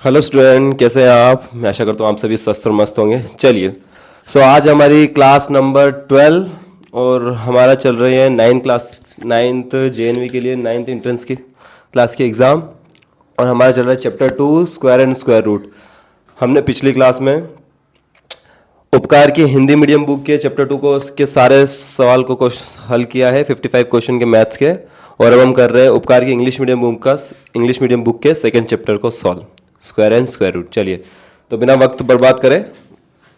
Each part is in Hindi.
हेलो स्टूडेंट, कैसे हैं आप? मैं आशा करता हूँ आप सभी स्वस्थ और मस्त होंगे। चलिए, आज हमारी क्लास नंबर 12 और हमारा चल रही है नाइन्थ जेएनवी के लिए, नाइन्थ एंट्रेंस की क्लास की एग्ज़ाम। और हमारा चल रहा है chapter 2 square and square root. हमने पिछली क्लास में उपकार की हिंदी मीडियम बुक के चैप्टर 2 को के सारे सवाल को हल किया है, 55 क्वेश्चन के मैथ्स के। और अब हम कर रहे हैं उपकार की इंग्लिश मीडियम बुक के सेकेंड चैप्टर को solve, square and square root. चलिए, तो बिना वक्त बर्बाद करें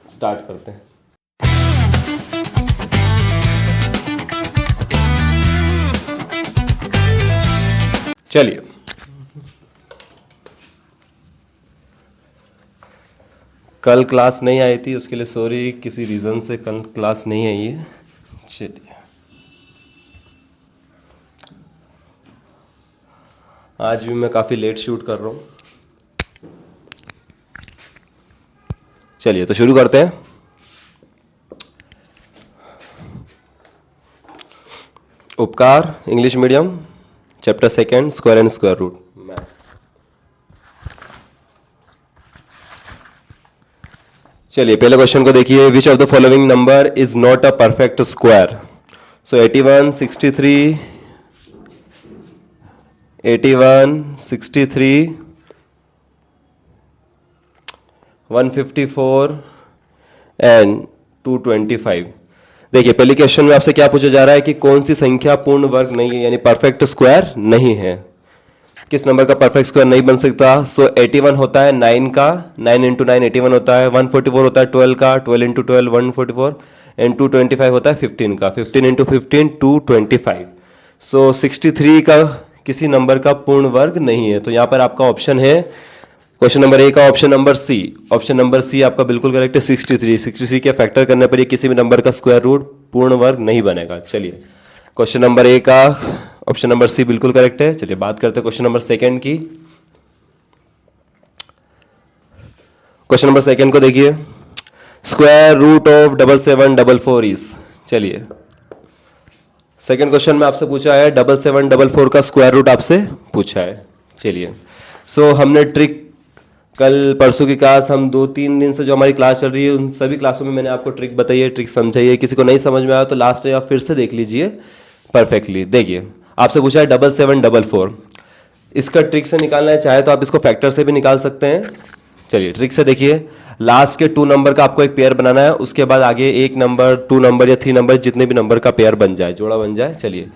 स्टार्ट करते हैं। चलिए, कल क्लास नहीं आई थी, उसके लिए सॉरी, किसी रीज़न से कल क्लास नहीं आई है। चलिए, आज भी मैं काफ़ी लेट शूट कर रहा हूँ। चलिए, तो शुरू करते हैं। Upkar English medium chapter second square and square root maths. चलिए, पहले क्वेश्चन को देखिए। Which of the following number is not a perfect square? So 81, 63, 154 and 225। देखिए, पहले क्वेश्चन में आपसे क्या पूछा जा रहा है कि कौन सी संख्या पूर्ण वर्ग नहीं है, यानी परफेक्ट स्क्वायर नहीं है। किस नंबर का परफेक्ट स्क्वायर नहीं बन सकता? सो 81 होता है 9 का, 9 इंटू 9 81 होता है। 144 होता है 12 का, 12 इंटू 12 144। एंड 225 होता है 15 का, 15 इंटू 15 225। सो 63 का किसी नंबर का पूर्ण वर्ग नहीं है। तो यहां पर आपका ऑप्शन है क्वेश्चन नंबर ए का option number C. Option number C आपका बिल्कुल करेक्ट है। 63 के फैक्टर करने पर ये किसी भी नंबर का स्क्वायर रूट पूर्ण वर्ग नहीं बनेगा। चलिए, क्वेश्चन नंबर ए का ऑप्शन नंबर सी बिल्कुल करेक्ट है। चलिए, बात करते हैं क्वेश्चन नंबर सेकंड की। क्वेश्चन नंबर सेकंड को देखिए। Square root of 7744 is. चलिए, सेकंड क्वेश्चन में आपसे पूछा है 7744 का स्क्वायर रूट आपसे पूछा है। चलिए, हमने ट्रिक कल परसों की क्लास, हम 2-3 दिन से जो हमारी क्लास चल रही है उन सभी क्लासों में मैंने आपको ट्रिक बताई है, ट्रिक समझाई है। किसी को नहीं समझ में आया तो लास्ट में आप फिर से देख लीजिए परफेक्टली। देखिए, आपसे पूछा है 7744, इसका ट्रिक से निकालना है, चाहे तो आप इसको फैक्टर से भी निकाल सकते हैं। चलिए, ट्रिक से देखिए, लास्ट के 2 नंबर का आपको एक पेयर बनाना है, उसके बाद आगे 1 नंबर 2 नंबर या 3 नंबर जितने भी नंबर का पेयर बन जाए, जोड़ा बन जाए। चलिए,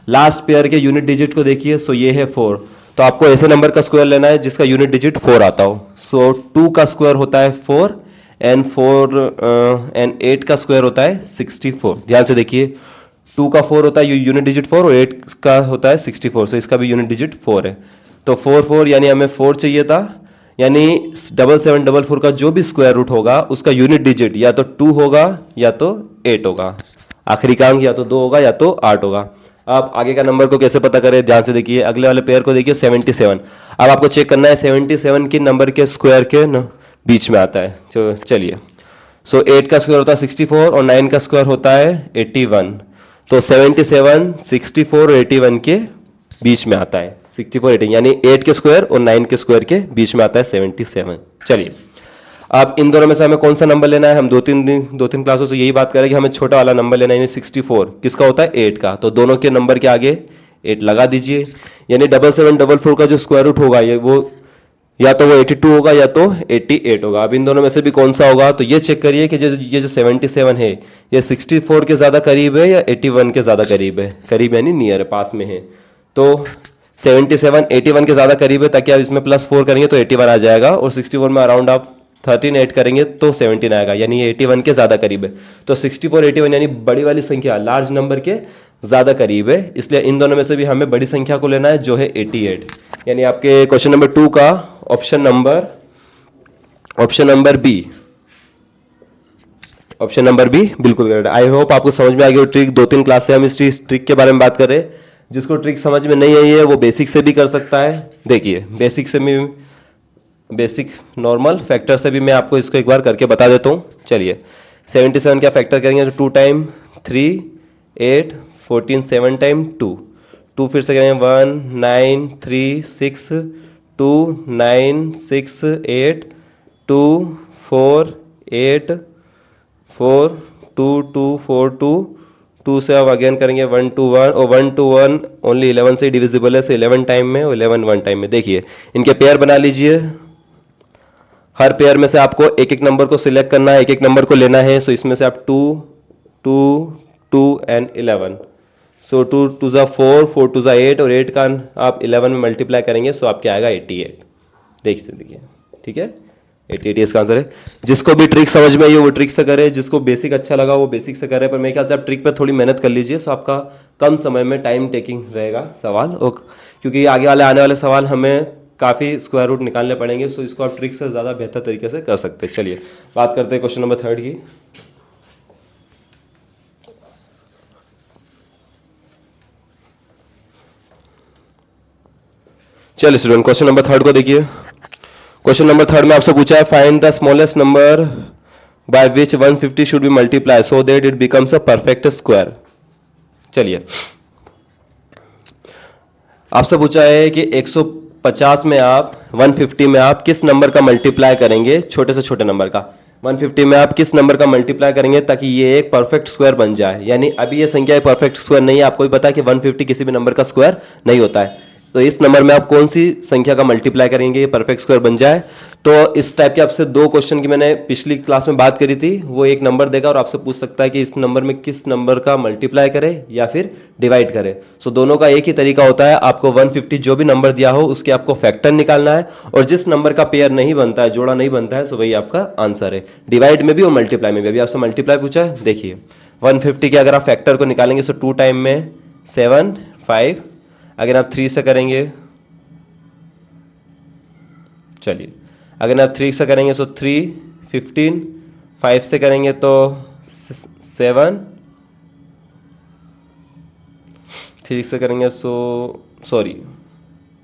लास्ट पेयर के यूनिट डिजिट को देखिए। सो ये है 4, तो आपको ऐसे नंबर का स्क्वायर लेना है जिसका यूनिट डिजिट 4 आता हो। सो 2 का स्क्वायर होता है 4 एंड 8 का स्क्वायर होता है 64। ध्यान से देखिए, 2 का 4 होता है यूनिट डिजिट 4 और 8 का होता है 64। सो इसका भी यूनिट डिजिट 4 है। तो 4 यानी हमें 4 चाहिए था, यानी 7744 का जो भी स्क्वायर रूट होगा उसका यूनिट डिजिट या तो 2 होगा या तो 8 होगा। आखिरी का अंक या तो 2 होगा या तो 8 होगा। आप आगे का नंबर को कैसे पता करें? ध्यान से देखिए, अगले वाले पेयर को देखिए 77। अब आपको चेक करना है 77 किन नंबर के स्क्वायर के बीच में आता है। चलिए, 8 का स्क्वायर होता है 64 और 9 का स्क्वायर होता है 81। तो 77 64 और 81 के बीच में आता है। 64 18 यानी 8 के स्क्वायर और 9 के स्क्वायर के बीच में आता है 77। चलिए, अब इन दोनों में से हमें कौन सा नंबर लेना है? हम दो तीन क्लासों से यही बात करें कि हमें छोटा वाला नंबर लेना है, यानी 64 किसका होता है? 8 का। तो दोनों के नंबर के आगे 8 लगा दीजिए, यानी 7744 का जो स्क्वायर रूट होगा ये वो या तो वो 82 होगा या तो 88 होगा। अब इन दोनों में से भी कौन सा होगा? तो ये चेक करिए कि ये जो 77 है ये 64 के ज्यादा करीब है या 81 के ज्यादा करीब है? करीब यानी नियर, पास में है। तो 77 81 के ज्यादा करीब है, ताकि आप इसमें +4 करेंगे तो 81 आ जाएगा, और 64 में अराउंड आप 13 ऐड करेंगे तो 17 आएगा, यानी ये 81 के ज्यादा करीब है। तो 64 81 यानी बड़ी वाली संख्या, लार्ज नंबर के ज्यादा करीब है, इसलिए इन दोनों में से भी हमें बड़ी संख्या को लेना है जो है 88। यानी आपके क्वेश्चन नंबर 2 का ऑप्शन नंबर बी बिल्कुल करेक्ट। आई होप आपको समझ में आ गई ट्रिक। 2-3 क्लास से हम इस ट्रिक के बारे में बात कर रहे हैं। जिसको ट्रिक समझ में नहीं आई है वो बेसिक से भी कर सकता है। देखिए, बेसिक नॉर्मल फैक्टर से भी मैं आपको इसको एक बार करके बता देता हूँ। चलिए, 77 का फैक्टर करेंगे तो 2 टाइम 3 8 14 7 टाइम 2 फिर से करेंगे 1 9 3 6 2 से अब अगेन करेंगे 1 2 1 और 1 2 1 ओनली 11 से डिविजिबल है, से 11 टाइम में और 11 1 टाइम में। देखिए इनके पेयर बना लीजिए। हर पेयर में से आपको एक एक नंबर को सिलेक्ट करना है, एक एक नंबर को लेना है। सो इसमें से आप 2 2 2 एंड 11, सो 2 2 ज़ा 4 4 2 ज़ा 8 और 8 का आप 11 में मल्टीप्लाई करेंगे सो आपके आएगा 88। देखिए ठीक है, 88 इसका आंसर है। जिसको भी ट्रिक समझ में आई हो वो ट्रिक से करे, जिसको बेसिक अच्छा लगा वो बेसिक से करे, पर मेरे ख्याल से आप ट्रिक पे थोड़ी मेहनत कर लीजिए सो आपका कम समय में टाइम टेकिंग रहेगा सवाल, और क्योंकि आगे वाले आने वाले सवाल हमें काफ़ी स्क्वायर रूट निकालने पड़ेंगे, सो इसको आप ट्रिक से ज़्यादा बेहतर तरीके से कर सकते हैं। चलिए बात करते हैं क्वेश्चन नंबर 3 की। चलिए स्टूडेंट क्वेश्चन नंबर 3 को देखिए। क्वेश्चन नंबर 3 में आपसे पूछा है find the smallest number by which 150 should be multiply so that it becomes a perfect square. चलिए आपसे पूछा है कि 150 में आप 150 में आप किस नंबर का मल्टीप्लाई करेंगे, छोटे से छोटे नंबर का। 150 में आप किस नंबर का मल्टीप्लाई करेंगे ताकि ये एक परफेक्ट स्क्वायर बन जाए। यानी अभी ये संख्या परफेक्ट स्क्वायर नहीं है, आपको भी पता है कि 150 किसी भी नंबर का स्क्वायर नहीं होता है। तो इस नंबर में आप कौन सी संख्या का मल्टीप्लाई करेंगे ये परफेक्ट स्क्वायर बन जाए। तो इस टाइप के आपसे 2 क्वेश्चन की मैंने पिछली क्लास में बात करी थी। वो एक नंबर देगा और आपसे पूछ सकता है कि इस नंबर में किस नंबर का मल्टीप्लाई करे या फिर डिवाइड करे। सो दोनों का एक ही तरीका होता है, आपको 150 जो भी नंबर दिया हो उसके आपको फैक्टर निकालना है, और जिस नंबर का पेयर नहीं बनता है, जोड़ा नहीं बनता है, सो वही आपका आंसर है। डिवाइड में भी और मल्टीप्लाई में भी। अभी आपसे मल्टीप्लाई पूछा है, देखिए 150 के अगर आप फैक्टर को निकालेंगे सो 2 टाइम में 7 5, अगर आप 3 से करेंगे, चलिए अगर आप 3 से करेंगे तो 3 15, 5 से करेंगे तो 7, 3 से करेंगे सॉरी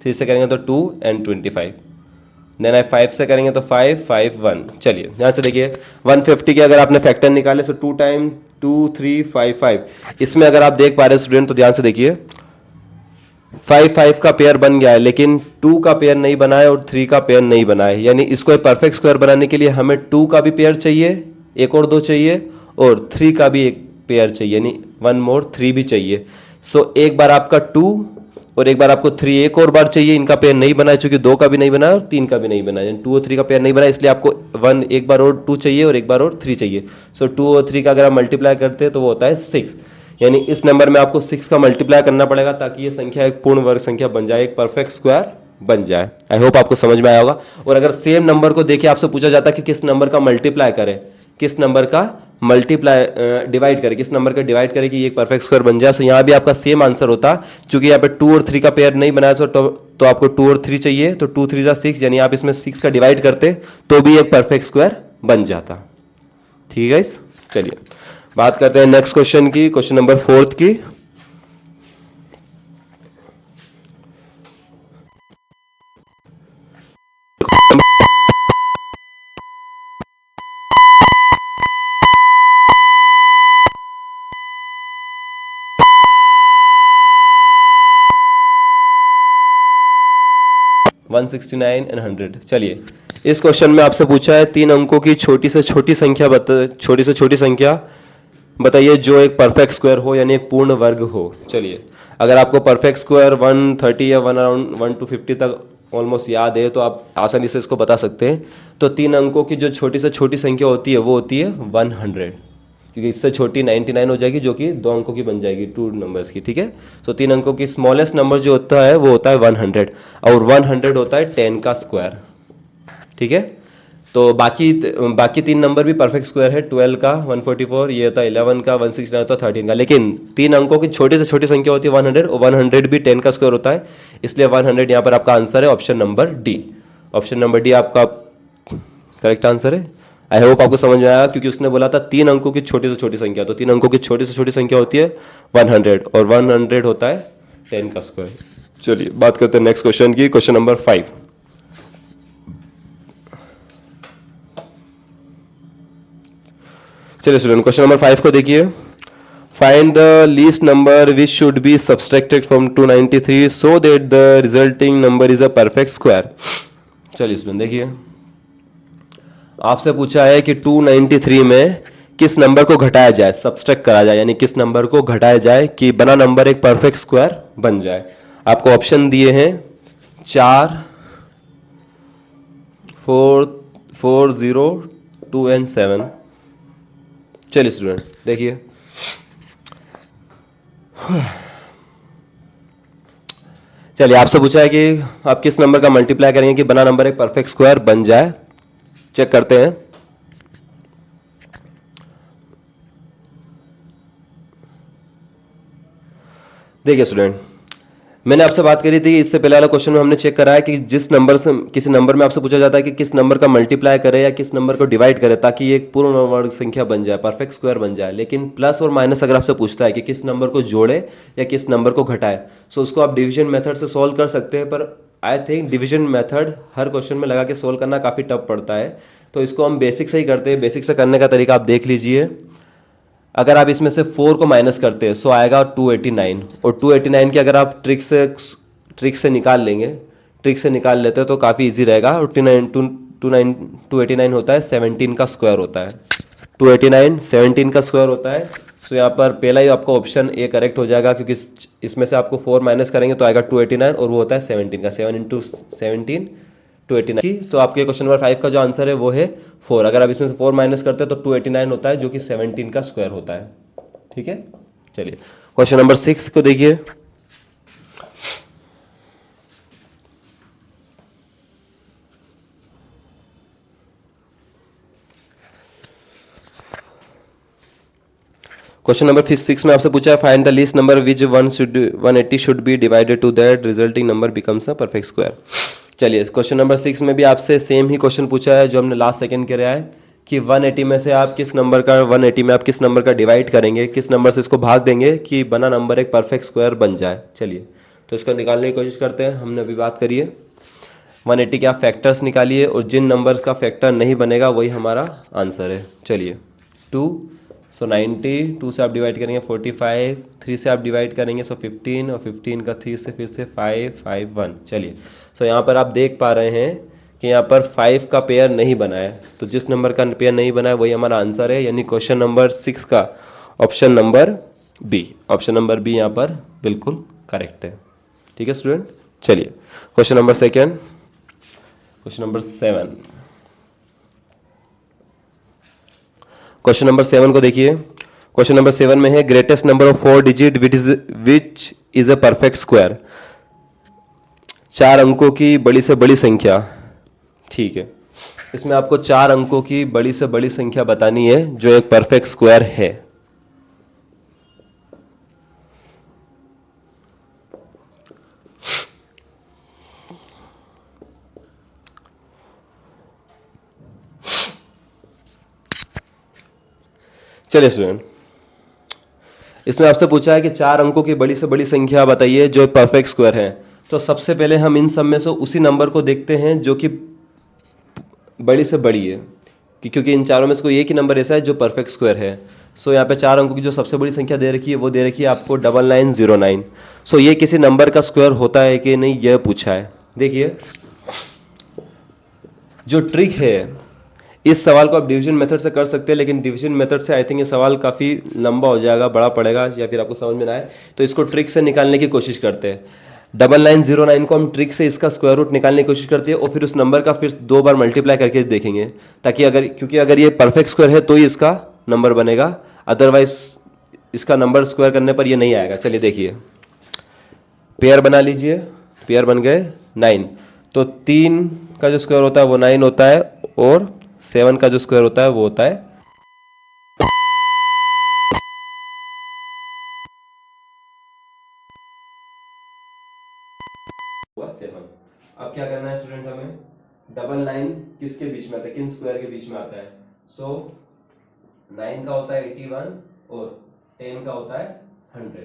3 से करेंगे तो 2 एंड 25, देन आप 5 से करेंगे तो 5 5 1। चलिए यहाँ से देखिए 150 के अगर आपने फैक्टर निकाले तो 2 टाइम 2 3 5 5। इसमें अगर आप देख पा रहे हैं स्टूडेंट तो ध्यान से देखिए 5 5 का पेयर बन गया है, लेकिन 2 का पेयर नहीं बना है और 3 का पेयर नहीं बना है। यानी इसको एक परफेक्ट स्क्वायर बनाने के लिए हमें 2 का भी पेयर चाहिए, एक और 2 चाहिए, और 3 का भी एक पेयर चाहिए, यानी 1 मोर 3 भी चाहिए। सो एक बार आपका 2 और एक बार आपको 3 एक और बार चाहिए। इनका पेयर नहीं बना है, चूंकि 2 का भी नहीं बना है और 3 का भी नहीं बना है, 2 और 3 का पेयर नहीं बना है, इसलिए आपको 1 एक बार और 2 चाहिए और एक बार और 3 चाहिए। सो 2 और 3 का अगर आप मल्टीप्लाई करते हैं तो वो होता है 6। यानी इस नंबर में आपको 6 का मल्टीप्लाई करना पड़ेगा ताकि ये संख्या एक पूर्ण वर्ग संख्या बन जाए, एक परफेक्ट स्क्वायर बन जाए। आई होप आपको समझ में आया होगा। और अगर सेम नंबर को देखिए आपसे पूछा जाता है कि किस नंबर का मल्टीप्लाई करें, किस नंबर का मल्टीप्लाई डिवाइड करें, किस नंबर का डिवाइड करें कि ये एक परफेक्ट स्क्वायर बन जाए, तो यहाँ भी आपका सेम आंसर होता। चूंकि यहाँ पे 2 और 3 का पेयर नहीं बनाया तो आपको 2 और 3 चाहिए, तो 2 3 6, यानी आप इसमें 6 का डिवाइड करते तो भी एक परफेक्ट स्क्वायर बन जाता। ठीक है, चलिए बात करते हैं नेक्स्ट क्वेश्चन की, क्वेश्चन नंबर 4 की। One 169 and 100। चलिए इस क्वेश्चन में आपसे पूछा है 3 अंकों की छोटी से छोटी संख्या बताइए जो एक परफेक्ट स्क्वायर हो, यानी एक पूर्ण वर्ग हो। चलिए अगर आपको परफेक्ट स्क्वायर 130 या 1 अराउंड 1 to 50 तक ऑलमोस्ट याद है तो आप आसानी से इसको बता सकते हैं। तो 3 अंकों की जो छोटी से छोटी संख्या होती है वो होती है 100, क्योंकि इससे छोटी 99 हो जाएगी जो कि 2 अंकों की बन जाएगी, 2 नंबर्स की। ठीक है, तो 3 अंकों की स्मॉलेस्ट नंबर जो होता है वो होता है 100, और 100 होता है 10 का स्क्वायर। ठीक है, तो बाकी 3 नंबर भी परफेक्ट स्क्वायर है, 12 का 144, ये होता है 11 का 169 होता है 13 का, लेकिन 3 अंकों की छोटी से छोटी संख्या होती है 100, और 100 भी 10 का स्क्वायर होता है, इसलिए 100 यहाँ पर आपका आंसर है option number D. Option number D आपका करेक्ट आंसर है। आई होप आपको समझ में आया, क्योंकि उसने बोला था 3 अंकों की छोटी से छोटी संख्या, तो 3 अंकों की छोटी से छोटी संख्या होती है 100, और 100 होता है 10 का स्क्वायर। चलिए बात करते हैं नेक्स्ट क्वेश्चन की, क्वेश्चन नंबर 5। चलिए स्टूडेंट क्वेश्चन नंबर 5 को देखिए। Find the least number which should be subtracted from 293 so that the resulting number is a perfect square. चलिए इसमें देखिए, आपसे पूछा है कि 293 में किस नंबर को घटाया जाए, सब्सट्रैक्ट करा जाए, यानी किस नंबर को घटाया जाए कि बना नंबर एक परफेक्ट स्क्वायर बन जाए. आपको ऑप्शन दिए हैं 4, 4, 4, 0, 2 एंड 7. चलिए स्टूडेंट देखिए, चलिए आपसे पूछा है कि आप किस नंबर का मल्टीप्लाई करेंगे कि बना नंबर एक परफेक्ट स्क्वायर बन जाए. चेक करते हैं. देखिए स्टूडेंट, मैंने आपसे बात करी थी, इससे पहले वाला क्वेश्चन में हमने चेक करा है कि जिस नंबर से किसी नंबर में आपसे पूछा जाता है कि किस नंबर का मल्टीप्लाई करे या किस नंबर को डिवाइड करे ताकि ये एक पूर्ण वर्ग संख्या बन जाए, परफेक्ट स्क्वायर बन जाए. लेकिन प्लस और माइनस अगर आपसे पूछता है कि किस नंबर को जोड़े या किस नंबर को घटाए, सो उसको आप डिवीजन मेथड से सॉल्व कर सकते हैं. पर I think division method her question में लगा के सोल्व करना काफ़ी टफ पड़ता है, तो इसको हम बेसिक से ही करते हैं. बेसिक से करने का तरीका आप देख लीजिए. अगर आप इसमें से 4 को माइनस करते हैं सो आएगा 289, और 289 की अगर आप ट्रिक से निकाल लेंगे, ट्रिक से निकाल लेते हैं तो काफ़ी इजी रहेगा. और 289 होता है 17 का स्क्वायर होता है. 289 17 का स्क्वायर होता है. सो यहाँ पर पहला ही आपका ऑप्शन ए करेक्ट हो जाएगा, क्योंकि इसमें से आपको 4 माइनस करेंगे तो आएगा 289, और वो होता है 17 का. 7 इंटू 17 289. तो आपके क्वेश्चन नंबर 5 का जो आंसर है वो है 4. अगर आप इसमें से 4 माइनस करते हैं तो 289 होता है, जो कि 17 का स्क्वायर होता है. ठीक है, चलिए क्वेश्चन नंबर 6 को देखिए. क्वेश्चन नंबर 6 में आपसे पूछा है find the least number which 180 should be divided to that resulting number becomes a perfect square. चलिए क्वेश्चन नंबर 6 में भी आपसे सेम ही क्वेश्चन पूछा है जो हमने लास्ट सेकंड किया है कि 180 में से आप किस नंबर का 180 में आप किस नंबर का डिवाइड करेंगे, किस नंबर से इसको भाग देंगे कि बना नंबर एक परफेक्ट स्क्वायर बन जाए. चलिए तो इसको निकालने की कोशिश करते हैं. हमने अभी बात करिए 180 के आप फैक्टर्स निकालिए, और जिन नंबर्स का फैक्टर नहीं बनेगा वही हमारा आंसर है. चलिए 2, सो 90, 2 से आप डिवाइड करेंगे 45, 3 से आप डिवाइड करेंगे सो 15, और 15 का 3 से फिर से 5, 5, 1. चलिए सो यहाँ पर आप देख पा रहे हैं कि यहाँ पर 5 का पेयर नहीं बना है, तो जिस नंबर का पेयर नहीं बना है वही हमारा आंसर है, यानी क्वेश्चन नंबर 6 का option number B, option number B यहाँ पर बिल्कुल करेक्ट है. ठीक है स्टूडेंट, चलिए question number second, question number 7. Question number 7 को देखिए. क्वेश्चन नंबर 7 में है greatest number of 4 digit which is a perfect square. 4 अंकों की बड़ी से बड़ी संख्या. ठीक है, इसमें आपको 4 अंकों की बड़ी से बड़ी संख्या बतानी है जो एक परफेक्ट स्क्वायर है. चलिए स्टूडेंट, इसमें आपसे पूछा है कि 4 अंकों की बड़ी से बड़ी संख्या बताइए जो एक परफेक्ट स्क्वायर है. तो सबसे पहले हम इन सब में से उसी नंबर को देखते हैं जो कि बड़ी से बड़ी है, क्योंकि इन चारों में से कोई एक ही नंबर ऐसा है जो परफेक्ट स्क्वायर है. सो यहाँ पे 4 अंकों की जो सबसे बड़ी संख्या दे रखी है वो दे रखी है आपको 9909. सो ये किसी नंबर का स्क्वायर होता है कि नहीं, यह पूछा है. देखिए जो ट्रिक है, इस सवाल को आप डिवीजन मेथड से कर सकते हैं, लेकिन डिवीजन मेथड से आई थिंक ये सवाल काफ़ी लंबा हो जाएगा, बड़ा पड़ेगा, या फिर आपको समझ में ना आए, तो इसको ट्रिक से निकालने की कोशिश करते हैं. 9909 को हम ट्रिक से इसका स्क्वायर रूट निकालने की कोशिश करते हैं, और फिर उस नंबर का फिर 2 बार मल्टीप्लाई करके देखेंगे, ताकि क्योंकि अगर ये परफेक्ट स्क्वायर है तो ही इसका नंबर बनेगा, अदरवाइज इसका नंबर स्क्वायर करने पर ये नहीं आएगा. चलिए देखिए, पेयर बना लीजिए, पेयर बन गए 9. तो 3 का जो स्क्वायर होता है वो 9 होता है, और 7 का जो स्क्वायर होता है वो होता है 7. अब क्या करना है स्टूडेंट, हमें 99 किसके बीच में आता है, किन स्क्वायर के बीच में आता है. सो 9 का होता है 81, और 10 का होता है 100.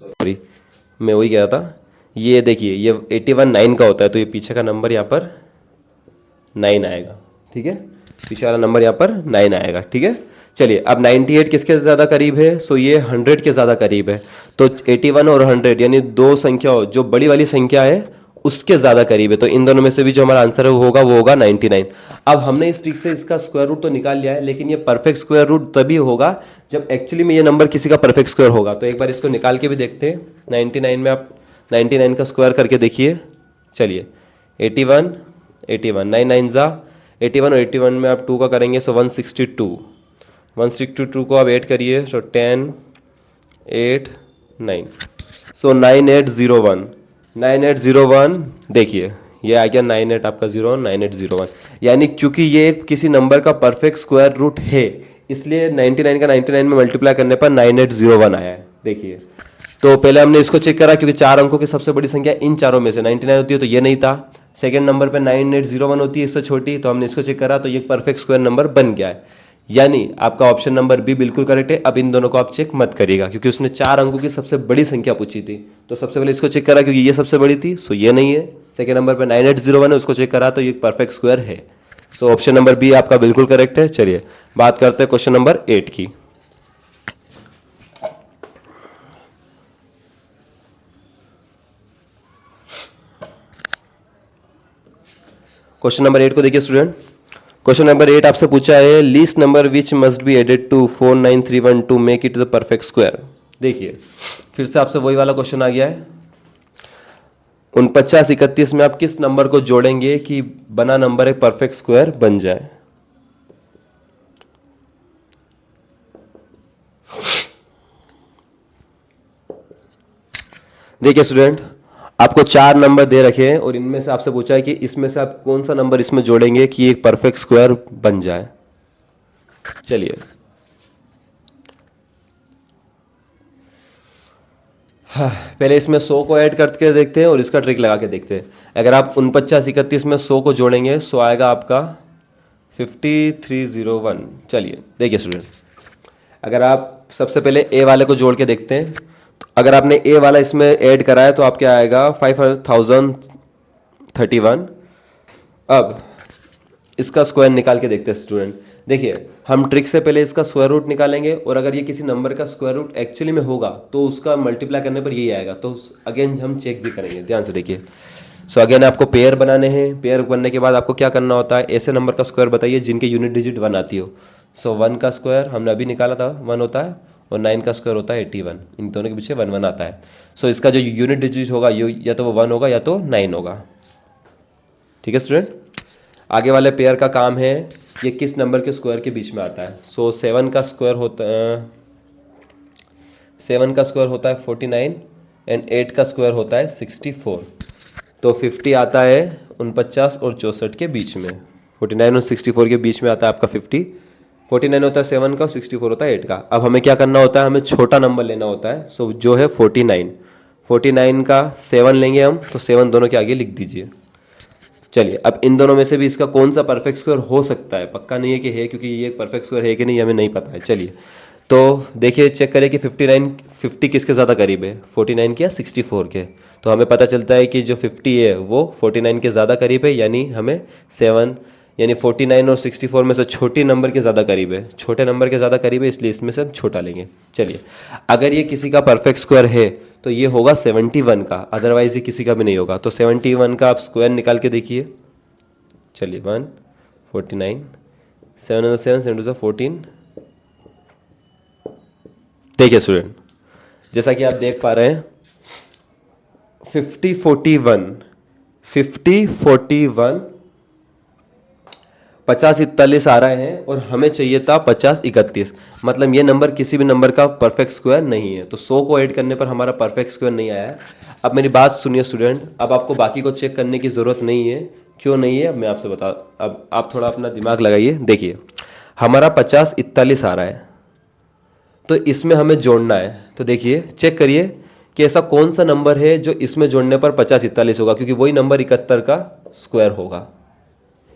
सॉरी, मैं वही कह रहा था, ये देखिए ये 81 9 का होता है, तो ये पीछे का नंबर यहाँ पर 9 आएगा, ठीक है, पीछे वाला नंबर यहाँ पर 9 आएगा, ठीक है। चलिए अब 98 किसके ज़्यादा करीब है, सो ये 100 के ज़्यादा करीब है, तो 81 और 100 यानी दो संख्या जो बड़ी वाली संख्या है उसके ज़्यादा करीब है, तो इन दोनों में से भी जो हमारा आंसर है वो होगा 99। अब हमने इस ट्रिक से इसका स्क्वायर रूट तो निकाल लिया है, लेकिन ये परफेक्ट स्क्वायर रूट तभी होगा जब एक्चुअली में ये नंबर किसी का परफेक्ट स्क्वायर होगा। तो एक बार इसको निकाल के भी देखते हैं। 99 में आप 99 का स्क्वायर करके देखिए। चलिए 81 81 9 9 जा 81 और 81 में आप 2 का करेंगे सो 162 162 को आप ऐड करिए सो 10 8 9 सो 9801 9801 देखिए ये आ गया 98 आपका 01 9801, यानी क्योंकि ये किसी नंबर का परफेक्ट स्क्वायर रूट है इसलिए 99 का 99 में मल्टीप्लाई करने पर 9801 आया है। देखिए तो पहले हमने इसको चेक करा क्योंकि 4 अंकों की सबसे बड़ी संख्या इन चारों में से 99 होती है, तो ये नहीं था। सेकंड नंबर पे 9801 होती है इससे छोटी, तो हमने इसको चेक करा तो ये परफेक्ट स्क्वायर नंबर बन गया है, यानी आपका ऑप्शन नंबर बी बिल्कुल करेक्ट है। अब इन दोनों को आप चेक मत करिएगा क्योंकि उसने 4 अंकों की सबसे बड़ी संख्या पूछी थी, तो सबसे पहले इसको चेक करा क्योंकि ये सबसे बड़ी थी, सो ये नहीं है। सेकंड नंबर पे 9801 है, उसको चेक करा तो ये परफेक्ट स्क्वायर है, सो ऑप्शन नंबर बी आपका बिल्कुल करेक्ट है। चलिए बात करते हैं क्वेश्चन नंबर 8 की। क्वेश्चन नंबर 8 को देखिए स्टूडेंट। क्वेश्चन नंबर 8 आपसे पूछा है least number which must be added to 49312 to make it the perfect square. देखिए फिर से आपसे वही वाला क्वेश्चन आ गया है। 49 31 में आप किस नंबर को जोड़ेंगे कि बना नंबर एक परफेक्ट स्क्वायर बन जाए। देखिए स्टूडेंट आपको 4 नंबर दे रखे हैं और इनमें से आपसे पूछा है कि इसमें से आप कौन सा नंबर इसमें जोड़ेंगे कि एक परफेक्ट स्क्वायर बन जाए। चलिए हाँ, पहले इसमें 100 को ऐड करके देखते हैं और इसका ट्रिक लगा के देखते हैं। अगर आप 49 31 में 100 को जोड़ेंगे 100 आएगा आपका 5301। चलिए देखिए स्टूडेंट अगर आप सबसे पहले ए वाले को जोड़ के देखते हैं, तो अगर आपने ए वाला इसमें ऐड करा है तो आप क्या आएगा 5031। अब इसका स्क्वायर निकाल के देखते हैं स्टूडेंट। देखिए हम ट्रिक से पहले इसका स्क्वायर रूट निकालेंगे और अगर ये किसी नंबर का स्क्वायर रूट एक्चुअली में होगा तो उसका मल्टीप्लाई करने पर यही आएगा, तो अगेन हम चेक भी करेंगे। ध्यान से देखिए। सो अगेन आपको पेयर बनाने हैं। पेयर बनने के बाद आपको क्या करना होता है, ऐसे नंबर का स्क्वायर बताइए जिनके यूनिट डिजिट 1 आती हो। सो 1 का स्क्वायर हमने अभी निकाला था 1 होता है और 9 का स्क्वायर होता है 81। इन दोनों के पीछे 1 1 आता है। सो इसका जो यूनिट डिजिट होगा या तो वो 1 होगा या तो 9 होगा। ठीक है स्टूडेंट। आगे वाले पेयर का काम है ये किस नंबर के स्क्वायर के बीच में आता है। सो 7 का स्क्वायर होता है 49 एंड 8 का स्क्वायर होता है 64। तो 50 आता है 49 और 64 के बीच में। 49 और 64 के बीच में आता है आपका 50। 49 होता है 7 का, 64 होता है 8 का। अब हमें क्या करना होता है, हमें छोटा नंबर लेना होता है। सो जो है 49। 49 का 7 लेंगे हम, तो 7 दोनों के आगे लिख दीजिए। चलिए अब इन दोनों में से भी इसका कौन सा परफेक्ट स्क्वायर हो सकता है, पक्का नहीं है कि है क्योंकि ये परफेक्ट स्क्वायर है कि नहीं हमें नहीं पता है। चलिए तो देखिए चेक करें कि 50 किसके ज़्यादा करीब है, 49 के या 64 के। तो हमें पता चलता है कि जो 50 है वो 49 के ज़्यादा करीब है, यानी हमें 7 यानी 49 और 64 में से छोटी नंबर के ज़्यादा करीब है, छोटे नंबर के ज़्यादा करीब है, इसलिए इसमें से हम छोटा लेंगे। चलिए अगर ये किसी का परफेक्ट स्क्वायर है तो ये होगा 71 का, अदरवाइज ये किसी का भी नहीं होगा। तो 71 का आप स्क्वायर निकाल के देखिए। चलिए 1 49 7 7 7 14। देखिए स्टूडेंट जैसा कि आप देख पा रहे हैं 50 41 50 41 आ रहे हैं और हमें चाहिए था 50 31। मतलब ये नंबर किसी भी नंबर का परफेक्ट स्क्वायर नहीं है, तो 100 को ऐड करने पर हमारा परफेक्ट स्क्वायर नहीं आया है। अब मेरी बात सुनिए स्टूडेंट, अब आपको बाकी को चेक करने की ज़रूरत नहीं है। क्यों नहीं है अब मैं आपसे बता, अब आप थोड़ा अपना दिमाग लगाइए। देखिए हमारा 50 41 आ रहा है तो इसमें हमें जोड़ना है। तो देखिए चेक करिए कि ऐसा कौन सा नंबर है जो इसमें जोड़ने पर 50 41 होगा, क्योंकि वही नंबर 71 का स्क्वायर होगा।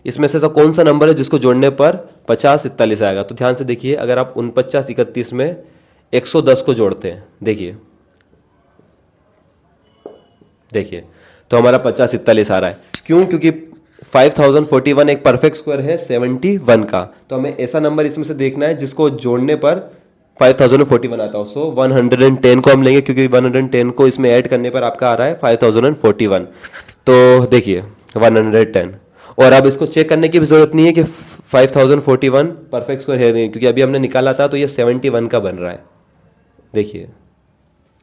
इसमें से ऐसा कौन सा नंबर है जिसको जोड़ने पर 50 41 आएगा। तो ध्यान से देखिए, अगर आप 49 31 में 110 को जोड़ते हैं, देखिए देखिए तो हमारा 50 आ रहा है। क्यों? क्योंकि 5041 एक परफेक्ट स्क्वायर है 71 का, तो हमें ऐसा नंबर इसमें से देखना है जिसको जोड़ने पर 5041 आता हो। सो 110 को हम लेंगे क्योंकि 110 को इसमें ऐड करने पर आपका आ रहा है 5041। तो देखिए 110, और अब इसको चेक करने की भी जरूरत नहीं है कि 5041 परफेक्ट स्क्वायर है नहीं, क्योंकि अभी हमने निकाला था तो ये 71 का बन रहा है। देखिए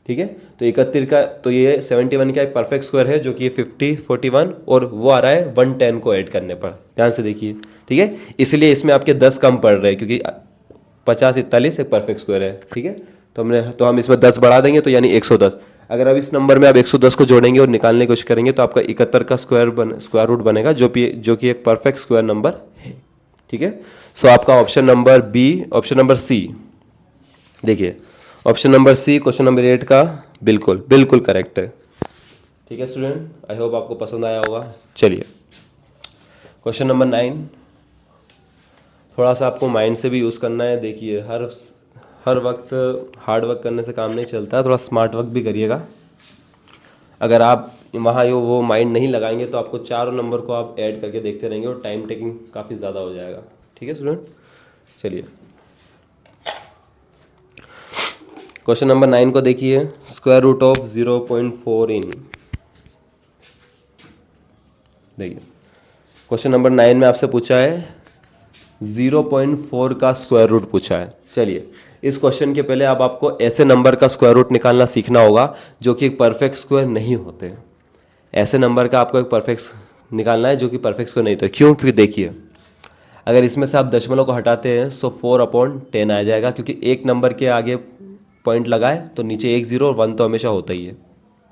ठीक है, तो 71 का, तो ये 71 का एक परफेक्ट स्क्वायर है जो कि 41, और वो आ रहा है 110 को ऐड करने पर। ध्यान से देखिए, ठीक है, इसलिए इसमें आपके 10 कम पड़ रहे हैं क्योंकि 50 41 एक परफेक्ट स्क्वायर है। ठीक है, तो हम इसमें 10 बढ़ा देंगे तो यानी 110। अगर अब इस नंबर में आप 110 को जोड़ेंगे और निकालने की कोशिश करेंगे तो आपका 71 का स्क्वायर रूट बनेगा, जो कि एक परफेक्ट स्क्वायर नंबर है। ठीक है, सो आपका ऑप्शन नंबर सी, देखिए option number C question number 8 का बिल्कुल बिल्कुल करेक्ट है। ठीक है स्टूडेंट, आई होप आपको पसंद आया होगा। चलिए क्वेश्चन नंबर 9, थोड़ा सा आपको माइंड से भी यूज़ करना है। देखिए हर वक्त हार्ड वर्क करने से काम नहीं चलता है, थोड़ा स्मार्ट वर्क भी करिएगा। अगर आप वहाँ वो माइंड नहीं लगाएंगे तो आपको चारों नंबर को आप ऐड करके देखते रहेंगे और टाइम टेकिंग काफ़ी ज़्यादा हो जाएगा। ठीक है स्टूडेंट, चलिए क्वेश्चन नंबर 9 को देखिए, स्क्वायर रूट ऑफ 0.4 इन। देखिए क्वेश्चन नंबर 9 में आपसे पूछा है 0.4 का स्क्वायर रूट पूछा है। चलिए इस क्वेश्चन के पहले अब आपको ऐसे नंबर का स्क्वायर रूट निकालना सीखना होगा जो कि एक परफेक्ट स्क्वायर नहीं होते। ऐसे नंबर का आपको एक परफेक्ट निकालना है जो कि परफेक्ट स्क्वायर नहीं होता। क्यों? क्योंकि देखिए अगर इसमें से आप दशमलव को हटाते हैं तो 4/10 आ जाएगा, क्योंकि एक नंबर के आगे पॉइंट लगाए तो नीचे 1 0 और 1 तो हमेशा होता ही है।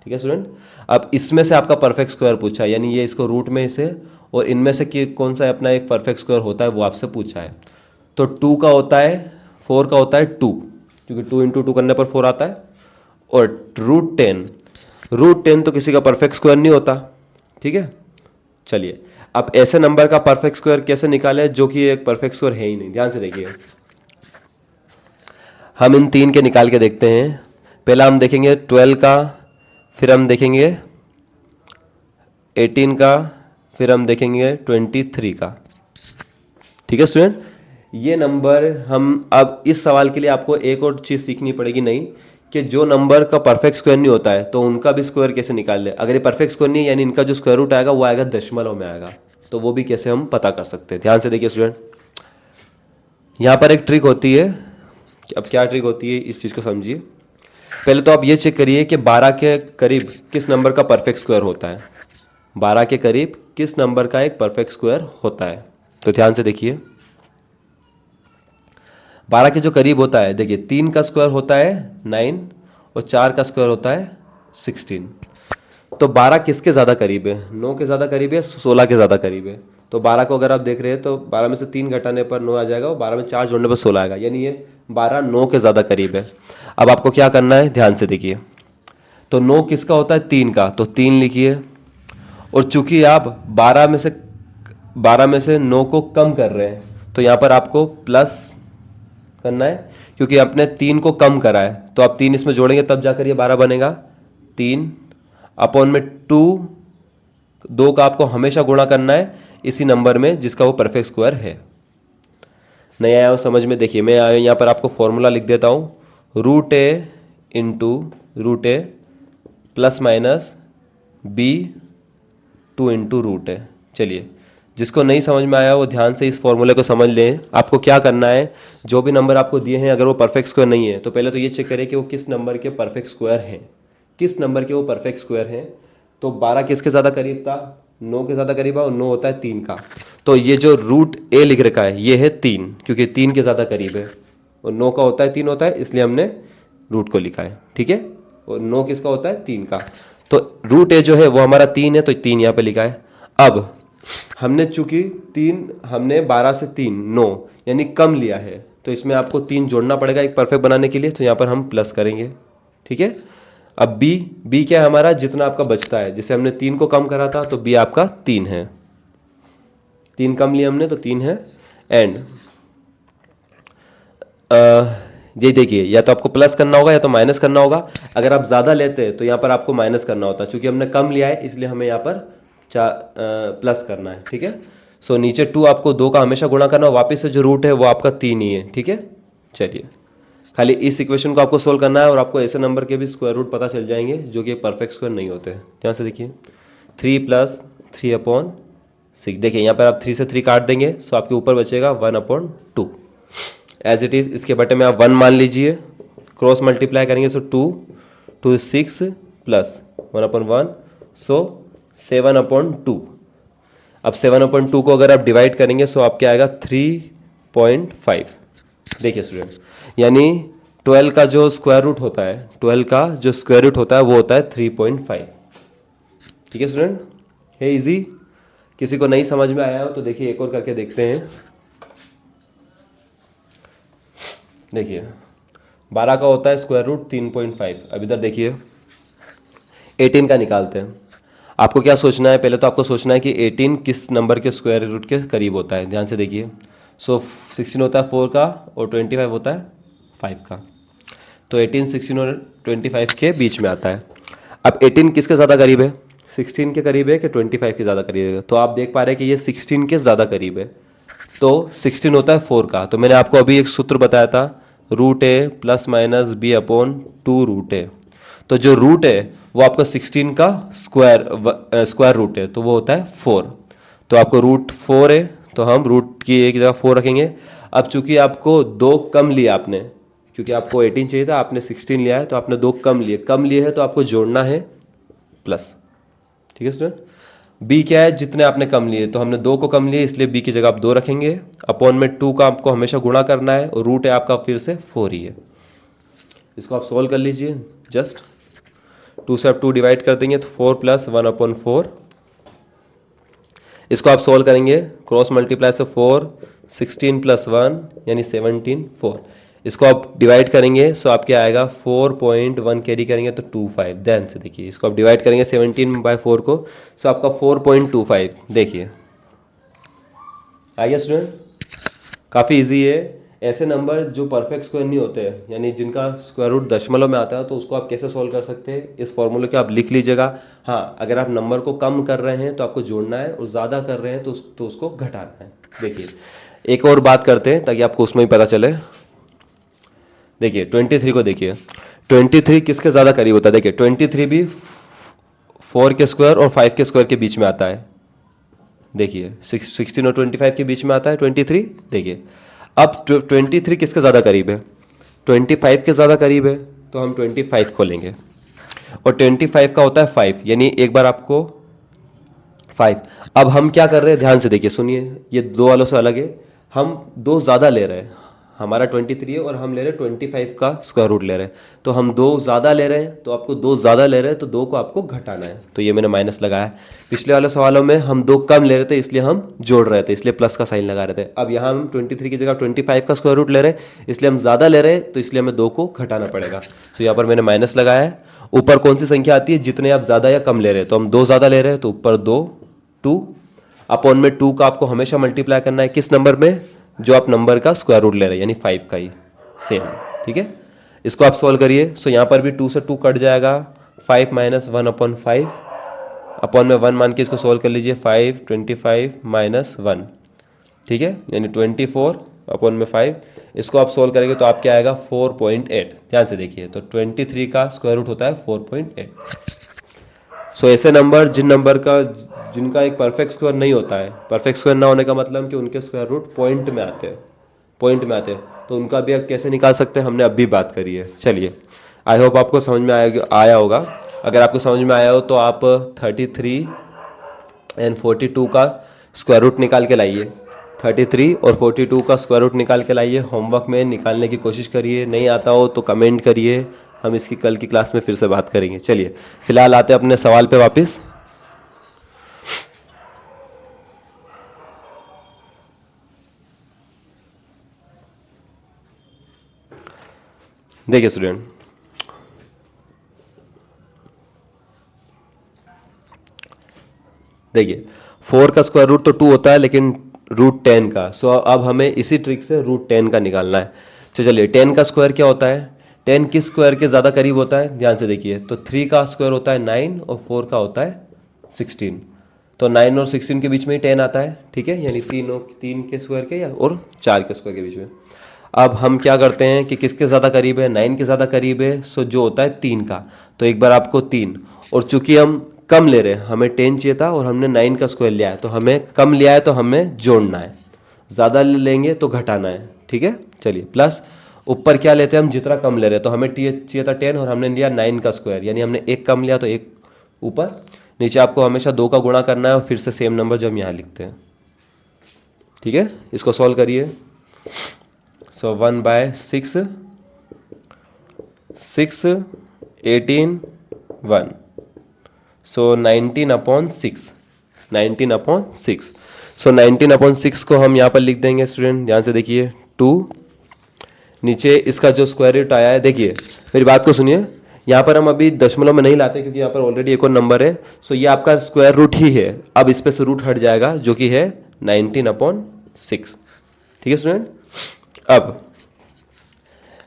ठीक है स्टूडेंट, अब इसमें से आपका परफेक्ट स्क्वायर पूछा है, यानी ये इसको रूट में से और इनमें से कौन सा अपना एक परफेक्ट स्क्वायर होता है वो आपसे पूछा है। तो 2 का होता है, 4 का होता है 2, क्योंकि 2 × 2 करने पर 4 आता है। और रूट 10 तो किसी का परफेक्ट स्क्वायर नहीं होता। ठीक है, चलिए अब ऐसे नंबर का परफेक्ट स्क्वायर कैसे निकाले जो कि एक परफेक्ट स्क्वायर है ही नहीं। ध्यान से देखिए, हम इन 3 के निकाल के देखते हैं। पहला हम देखेंगे 12 का, फिर हम देखेंगे 18 का, फिर हम देखेंगे 23 का। ठीक है स्टूडेंट, ये नंबर हम अब इस सवाल के लिए आपको एक और चीज़ सीखनी पड़ेगी, नहीं कि जो नंबर का परफेक्ट स्क्वायर नहीं होता है तो उनका भी स्क्वायर कैसे निकाल ले। अगर ये परफेक्ट स्क्वायर नहीं है यानी इनका जो स्क्वायर रूट आएगा वो आएगा दशमलव में आएगा, तो वो भी कैसे हम पता कर सकते हैं। ध्यान से देखिए स्टूडेंट, यहाँ पर एक ट्रिक होती है। अब क्या ट्रिक होती है इस चीज़ को समझिए। पहले तो आप ये चेक करिए कि 12 के करीब किस नंबर का परफेक्ट स्क्वायर होता है। 12 के करीब किस नंबर का एक परफेक्ट स्क्वायर होता है, तो ध्यान से देखिए 12 के जो करीब होता है, देखिए 3 का स्क्वायर होता है 9 और 4 का स्क्वायर होता है 16। तो 12 किसके ज़्यादा करीब है? 9 के ज़्यादा करीब है, 16 के ज़्यादा करीब है। तो 12 को अगर आप देख रहे हैं तो 12 में से 3 घटाने पर 9 आ जाएगा और 12 में 4 जोड़ने पर 16 आएगा, यानी ये 12 9 के ज़्यादा करीब है। अब आपको क्या करना है, ध्यान से देखिए। तो 9 किसका होता है? 3 का, तो 3 लिखिए। और चूंकि आप 12 में से 9 को कम कर रहे हैं तो यहाँ पर आपको प्लस करना है, क्योंकि आपने 3 को कम करा है। तो आप 3 इसमें जोड़ेंगे तब जाकर ये 12 बनेगा। 3 अपॉन में 2 का आपको हमेशा गुणा करना है इसी नंबर में जिसका वो परफेक्ट स्क्वायर है। नहीं आया हो समझ में? देखिए मैं यहाँ पर आपको फॉर्मूला लिख देता हूँ, √a × √a plus minus b2 × √a। चलिए जिसको नहीं समझ में आया वो ध्यान से इस फॉर्मूले को समझ लें। आपको क्या करना है, जो भी नंबर आपको दिए हैं अगर वो परफेक्ट स्क्वायर नहीं है तो पहले तो ये चेक करें कि वो किस नंबर के परफेक्ट स्क्वायर हैं, किस नंबर के वो परफेक्ट स्क्वायर हैं। तो 12 किसके ज़्यादा करीब था? 9 के ज़्यादा करीब है, और 9 होता है 3 का। तो ये जो √a लिख रखा है ये है 3, क्योंकि 3 के ज़्यादा करीब है, और 9 का होता है 3 होता है, इसलिए हमने रूट को लिखा है। ठीक है, और 9 किसका होता है? 3 का। तो √a जो है वो हमारा 3 है, तो 3 यहाँ पे लिखा है। अब हमने चूंकि 12 से 3 9 यानी कम लिया है, तो इसमें आपको 3 जोड़ना पड़ेगा एक परफेक्ट बनाने के लिए, तो यहाँ पर हम प्लस करेंगे। ठीक है, अब b क्या है हमारा? जितना आपका बचता है, जैसे हमने 3 को कम करा था तो b आपका 3 है, 3 कम लिया हमने तो 3 है। एंड ये देखिए, या तो आपको प्लस करना होगा या तो माइनस करना होगा। अगर आप ज़्यादा लेते हैं तो यहाँ पर आपको माइनस करना होता है, क्योंकि हमने कम लिया है इसलिए हमें यहाँ पर प्लस करना है। ठीक है, सो नीचे 2 आपको 2 का हमेशा गुणा करना, वापस से जो रूट है वो आपका 3 ही है। ठीक है, चलिए खाली इस इक्वेशन को आपको सोल्व करना है और आपको ऐसे नंबर के भी स्क्वायर रूट पता चल जाएंगे जो कि परफेक्ट स्क्वायर नहीं होते। ध्यान से देखिए, 3 + 3/6। देखिए यहाँ पर आप 3 से 3 काट देंगे, सो आपके ऊपर बचेगा 1/2 एज इट इज़। इसके बटे में आप 1 मान लीजिए, क्रॉस मल्टीप्लाई करेंगे सो 2 2 6 + 1/1, सो 7/2। अब 7/2 को अगर आप डिवाइड करेंगे सो आपके आएगा 3.5। देखिए स्टूडेंट, यानी 12 का जो स्क्वायर रूट होता है, 12 का जो स्क्वायर रूट होता है वो होता है 3.5। ठीक है स्टूडेंट, है इजी। किसी को नहीं समझ में आया हो तो देखिए एक और करके देखते हैं। देखिए 12 का होता है स्क्वायर रूट 3.5। अब इधर देखिए 18 का निकालते हैं। आपको क्या सोचना है, पहले तो आपको सोचना है कि 18 किस नंबर के स्क्वायर रूट के करीब होता है। ध्यान से देखिए, सो 16 होता है 4 का और 25 होता है 5 का, तो 18 16 और 25 के बीच में आता है। अब 18 किसके ज़्यादा करीब है, 16 के करीब है कि 25 के ज़्यादा करीब है? तो आप देख पा रहे हैं कि ये 16 के ज़्यादा करीब है, तो 16 होता है 4 का। तो मैंने आपको अभी एक सूत्र बताया था, रूट ए प्लस माइनस b/2 रूट ए। तो जो रूट है वो आपका 16 का स्क्वायर रूट है, तो वो होता है 4। तो आपको रूट 4 है, तो हम रूट की एक जगह 4 रखेंगे। अब चूंकि आपको 2 कम लिया आपने, क्योंकि आपको 18 चाहिए था, आपने 16 लिया है, तो आपने 2 कम लिए हैं, तो आपको जोड़ना है प्लस। ठीक है स्टूडेंट, बी क्या है, जितने आपने कम लिए, तो हमने 2 को कम लिए इसलिए बी की जगह आप 2 रखेंगे। अपॉन में 2 का आपको हमेशा गुणा करना है और रूट है आपका फिर से 4 ही है। इसको आप सोल्व कर लीजिए, जस्ट 2 से आप 2 डिवाइड कर देंगे तो 4 + 1/4। इसको आप सोल्व करेंगे, क्रॉस मल्टीप्लाई से 4, 16 + 1 यानी 17 4। इसको आप डिवाइड करेंगे सो आपके आएगा 4.1 कैरी करेंगे तो 25। ध्यान से देखिए, इसको आप डिवाइड करेंगे 17/4 को, सो आपका 4.25। देखिए आ गया स्टूडेंट, काफ़ी इजी है। ऐसे नंबर जो परफेक्ट स्क्वायर नहीं होते हैं, यानी जिनका स्क्वायर रूट दशमलव में आता है, तो उसको आप कैसे सोल्व कर सकते हैं, इस फॉर्मूले को आप लिख लीजिएगा। हाँ, अगर आप नंबर को कम कर रहे हैं तो आपको जोड़ना है, और ज़्यादा कर रहे हैं तो उसको घटाना है। देखिए एक और बात करते हैं ताकि आपको उसमें भी पता चले। देखिए 23 को देखिए, 23 किसके ज़्यादा करीब होता है? देखिए 23 भी 4 के स्क्वायर और 5 के स्क्वायर के बीच में आता है। देखिए 16 और 25 के बीच में आता है 23। देखिए अब 23 किसके ज़्यादा करीब है? 25 के ज़्यादा करीब है, तो हम 25 को लेंगे, और 25 का होता है 5, यानी एक बार आपको 5। अब हम क्या कर रहे हैं, ध्यान से देखिए, सुनिए, ये 2 वालों से अलग है। हम 2 ज़्यादा ले रहे हैं, हमारा 23 है और हम ले रहे हैं 25 का स्क्वायर रूट ले रहे हैं, तो हम 2 ज़्यादा ले रहे हैं, तो आपको 2 ज़्यादा ले रहे हैं तो 2 को आपको घटाना है, तो ये मैंने माइनस लगाया है। पिछले वाले सवालों में हम 2 कम ले रहे थे इसलिए हम जोड़ रहे थे, इसलिए प्लस का साइन लगा रहे थे। अब यहाँ हम 23 की जगह 25 का स्क्वायर रूट ले रहे हैं, इसलिए हम ज़्यादा ले रहे हैं, तो इसलिए हमें 2 को घटाना पड़ेगा। तो यहाँ पर मैंने माइनस लगाया है। ऊपर कौन सी संख्या आती है, जितने आप ज़्यादा या कम ले रहे हैं, तो हम 2 ज़्यादा ले रहे हैं, तो ऊपर 2 अपॉन में 2 का आपको हमेशा मल्टीप्लाई करना है किस नंबर में, जो आप नंबर का स्क्वायर रूट ले रहे हैं, यानी 5 का ही सेम। ठीक है, इसको आप सॉल्व करिए। सो यहाँ पर भी 2 से 2 कट जाएगा, 5 - 1/5 अपॉन में 1 मान के इसको सॉल्व कर लीजिए, 5 25 - 1। ठीक है, यानी 24 अपॉन में 5। इसको आप सॉल्व करेंगे तो आपके आएगा 4.8। ध्यान से देखिए, तो 23 का स्क्वायर रूट होता है 4.8। सो ऐसे नंबर जिनका एक परफेक्ट स्क्वायर नहीं होता है, परफेक्ट स्क्वायर ना होने का मतलब कि उनके स्क्वायर रूट पॉइंट में आते हैं, तो उनका भी आप कैसे निकाल सकते हैं, हमने अभी बात करी है। चलिए, आई होप आपको समझ में आया होगा। अगर आपको समझ में आया हो तो आप 33 और 42 का स्क्वायर रूट निकाल के लाइए। 33 और 42 का स्क्वायर रूट निकाल के लाइए, होमवर्क में निकालने की कोशिश करिए। नहीं आता हो तो कमेंट करिए, हम इसकी कल की क्लास में फिर से बात करेंगे। चलिए फिलहाल आते हैं अपने सवाल पे वापस। देखिए स्टूडेंट, देखिए 4 का स्क्वायर रूट तो 2 होता है, लेकिन रूट 10 का, सो अब हमें इसी ट्रिक से रूट 10 का निकालना है। तो चलिए 10 का स्क्वायर क्या होता है, 10 किस स्क्वायर के ज़्यादा करीब होता है, ध्यान से देखिए। तो 3 का स्क्वायर होता है 9 और 4 का होता है 16। तो 9 और 16 के बीच में ही 10 आता है, ठीक है, यानी तीन के स्क्वायर के या और 4 के स्क्वायर के बीच में। अब हम क्या करते हैं कि किसके ज़्यादा करीब है, 9 के ज़्यादा करीब है, सो जो होता है 3 का। तो एक बार आपको 3, और चूंकि हम कम ले रहे हैं, हमें 10 चाहिए था और हमने 9 का स्क्वायर लिया है, तो हमें कम लिया है तो हमें जोड़ना है, ज़्यादा लेंगे तो घटाना है, ठीक है। चलिए प्लस ऊपर क्या लेते हैं हम, जितना कम ले रहे हैं, तो हमें चाहिए था 10 और हमने लिया 9 का स्क्वायर, यानी हमने एक कम लिया तो एक ऊपर। नीचे आपको हमेशा 2 का गुणा करना है और फिर से सेम नंबर जो हम यहाँ लिखते हैं, ठीक है। इसको सॉल्व करिए। सो 1/6, 6, 18, 1, सो 19/6, 19/6। सो 19/6 को हम यहाँ पर लिख देंगे स्टूडेंट, ध्यान से देखिए, 2, नीचे इसका जो स्क्वायर रूट आया है, देखिए मेरी बात को सुनिए, यहाँ पर हम अभी दशमलव में नहीं लाते क्योंकि यहाँ पर ऑलरेडी एक और नंबर है। सो ये आपका स्क्वायर रूट ही है, अब इस पे से रूट हट जाएगा जो कि है 19/6, ठीक है स्टूडेंट। अब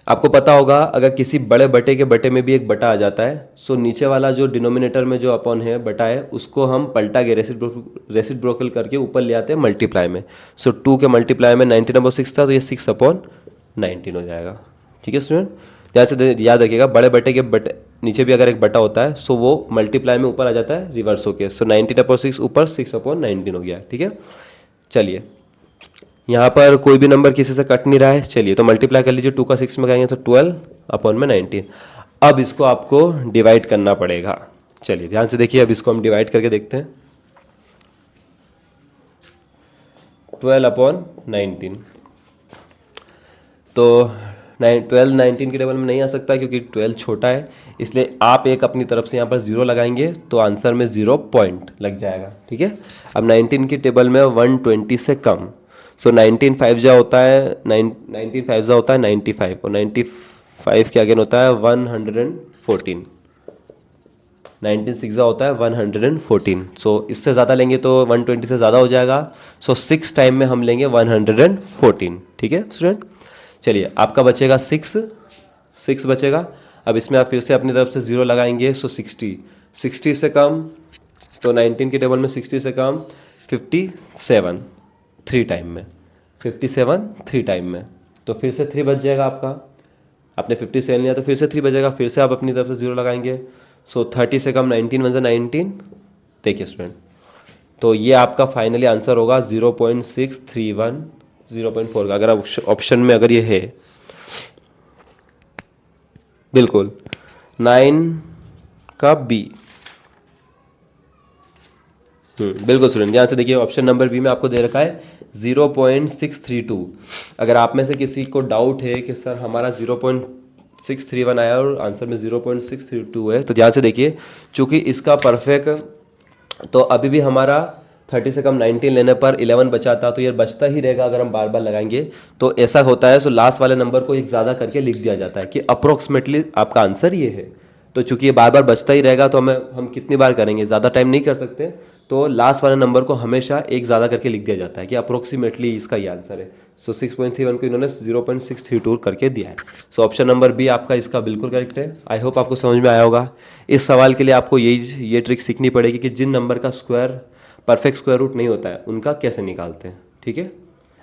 आपको पता होगा अगर किसी बड़े बटे के बटे में भी एक बटा आ जाता है, सो नीचे वाला जो डिनोमिनेटर में जो अपॉन है बटा है, उसको हम पलटा के रेसिप्रोकल करके ऊपर ले आते हैं मल्टीप्लाई में। सो 2 के मल्टीप्लाई में 19/6 था, तो ये 6/19 हो जाएगा, ठीक है स्टूडेंट। ध्यान से याद रखिएगा, बड़े बटे के बटे नीचे भी अगर एक बटा होता है, सो वो मल्टीप्लाई में ऊपर आ जाता है रिवर्स होके। सो 19/6 ऊपर 6/19 हो गया, ठीक है। चलिए यहाँ पर कोई भी नंबर किसी से कट नहीं रहा है, चलिए तो मल्टीप्लाई कर लीजिए, 2 का 6 में करेंगे तो 12/19। अब इसको आपको डिवाइड करना पड़ेगा। चलिए ध्यान से देखिए, अब इसको हम डिवाइड करके देखते हैं। 12/19, तो 12 19 के टेबल में नहीं आ सकता क्योंकि 12 छोटा है, इसलिए आप एक अपनी तरफ से यहाँ पर 0 लगाएंगे तो आंसर में 0 पॉइंट लग जाएगा, ठीक है। अब 19 की टेबल में 120 से कम, सो 19 5 जा होता है 19 5 जा होता है 95, और 95 के अगेन होता है 114, 19 6 जा होता है 114। सो इससे ज़्यादा लेंगे तो 120 से ज़्यादा हो जाएगा, सो 6 टाइम में हम लेंगे 114, ठीक है स्टूडेंट। चलिए आपका बचेगा 6 बचेगा। अब इसमें आप फिर से अपनी तरफ से 0 लगाएंगे, सो 60 से कम, तो 19 के टेबल में 60 से कम 57 3 टाइम में, 57 3 टाइम में, तो फिर से 3 बच जाएगा आपका। आपने 57 लिया तो फिर से 3 बचेगा, फिर से आप अपनी तरफ से 0 लगाएंगे, सो 30 से कम 19 1 19। देखिए स्टूडेंट, तो ये आपका फाइनली आंसर होगा 0.631 0.4 का, अगर ऑप्शन में अगर ये है, बिल्कुल 9 का बी। बिल्कुल स्टूडेंट, ध्यान से देखिए, ऑप्शन नंबर बी में आपको दे रखा है 0.632। अगर आप में से किसी को डाउट है कि सर हमारा 0.631 आया और आंसर में 0.632 है, तो ध्यान से देखिए, चूंकि इसका परफेक्ट, तो अभी भी हमारा 30 से कम 19 लेने पर 11 बचा था, तो ये बचता ही रहेगा अगर हम बार बार लगाएंगे, तो ऐसा होता है। सो लास्ट वाले नंबर को एक ज़्यादा करके लिख दिया जाता है कि अप्रोक्सीमेटली आपका आंसर ये है। तो चूंकि ये बार बार बचता ही रहेगा, तो हम कितनी बार करेंगे, ज़्यादा टाइम नहीं कर सकते, तो लास्ट वाले नंबर को हमेशा एक ज़्यादा करके लिख दिया जाता है कि अप्रोक्सीमेटली इसका ये आंसर है। सो 6.31 को इन्होंने 0.632 करके दिया है। सो ऑप्शन नंबर बी आपका इसका बिल्कुल करेक्ट है। आई होप आपको समझ में आया होगा। इस सवाल के लिए आपको ये ट्रिक सीखनी पड़ेगी कि जिन नंबर का स्क्वायर परफेक्ट स्क्वायर रूट नहीं होता है उनका कैसे निकालते हैं, ठीक है।